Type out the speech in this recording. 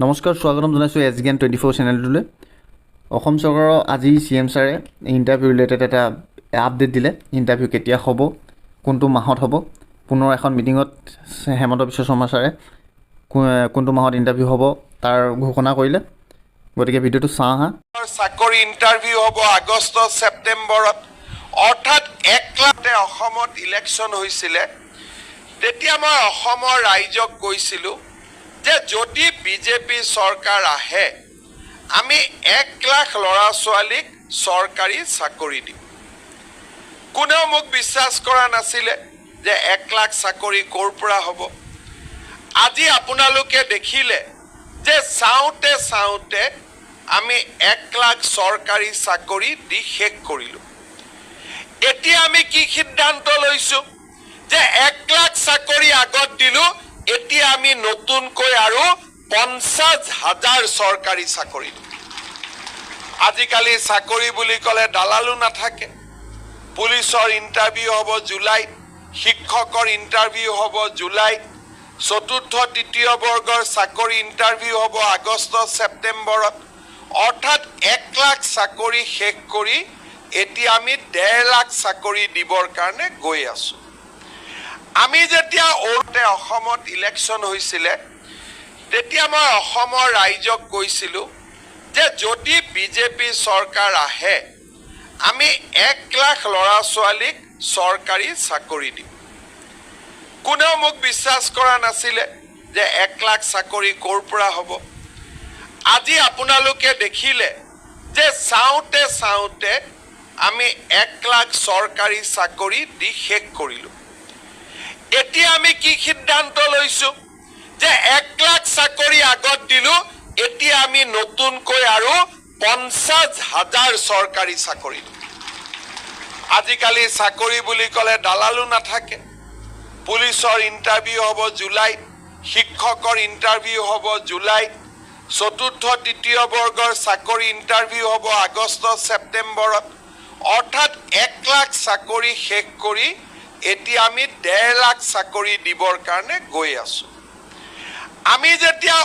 নমস্কাৰ, স্বাগতম জনাইছোঁ SGN 24 চেনেলটোলৈ। অসম চৰকাৰৰ আজি CM ছাৰে ইণ্টাৰভিউ ৰিলেটেড এটা আপডেট দিলে। ইণ্টাৰভিউ কেতিয়া হ'ব, কোনটো মাহত হ'ব। পুনৰ এখন মিটিঙত হেমন্ত বিশ্ব শৰ্মা ছাৰে কোনটো মাহত ইণ্টাৰভিউ হ'ব তাৰ ঘোষণা কৰিলে। গতিকে ভিডিঅ'টো চাওঁ হা। চাকৰি ইণ্টাৰভিউ হ'ব আগষ্ট ছেপ্টেম্বৰত, অৰ্থাৎ 1 লাখতে অসমত ইলেকশ্যন হৈছিলে। তেতিয়া মই অসমৰ ৰাইজক কৈছিলোঁ যে যদি বিজেপি চৰকাৰ আহে আমি 1 লাখ ল'ৰা ছোৱালীক চৰকাৰী চাকৰি দিম। কোনেও মোক বিশ্বাস কৰা নাছিলে যে 1 লাখ চাকৰি ক'ৰ পৰা হ'ব। আজি আপোনালোকে দেখিলে যে চাওঁতে চাওঁতে আমি 1 লাখ চৰকাৰী চাকৰি দি শেষ কৰিলোঁ। এতিয়া আমি কি সিদ্ধান্ত লৈছোঁ যে 1 লাখ চাকৰি আগত দিলোঁ, এতিয়া আমি নতুনকৈ আৰু 50,000 চৰকাৰী চাকৰি দিম। আজিকালি চাকৰি বুলি ক'লে দালালো নাথাকে। পুলিচৰ ইণ্টাৰভিউ হ'ব জুলাইত, শিক্ষকৰ ইণ্টাৰভিউ হ'ব জুলাইত, চতুৰ্থ তৃতীয় বৰ্গৰ চাকৰি ইণ্টাৰভিউ হ'ব আগষ্ট ছেপ্টেম্বৰত, অৰ্থাৎ 1 লাখ চাকৰি শেষ কৰি এতিয়া আমি 1.5 লাখ চাকৰি দিবৰ কাৰণে গৈ আছোঁ। আমি যেতিয়া অসমত ইলেকশ্যন হৈছিলে তেতিয়া মই অসমৰ ৰাইজক কৈছিলোঁ যে যদি বিজেপি চৰকাৰ আহে আমি 1 লাখ ল'ৰা ছোৱালীক চৰকাৰী চাকৰি দিম। কোনেও মোক বিশ্বাস কৰা নাছিলে যে 1 লাখ চাকৰি ক'ৰ পৰা হ'ব। আজি আপোনালোকে দেখিলে যে চাওঁতে চাওঁতে আমি 1 লাখ চৰকাৰী চাকৰি দি শেষ কৰিলোঁ। এতিয়া আমি কি সিদ্ধান্ত লৈছোঁ যে 1 লাখ চাকৰি আগত দিলোঁ, এতিয়া আমি নতুনকৈ আৰু 50,000 চৰকাৰী চাকৰি দিম। আজিকালি চাকৰি বুলি ক'লে দালালো নাথাকে। পুলিচৰ ইণ্টাৰভিউ হ'ব জুলাইত, শিক্ষকৰ ইণ্টাৰভিউ হ'ব জুলাইত, চতুৰ্থ তৃতীয় বৰ্গৰ চাকৰি ইণ্টাৰভিউ হ'ব আগষ্ট ছেপ্টেম্বৰত, অৰ্থাৎ 1 লাখ চাকৰি শেষ কৰি এতিয়া আমি 1.5 লাখ চাকৰি দিবৰ কাৰণে গৈ আছোঁ। আমি যেতিয়া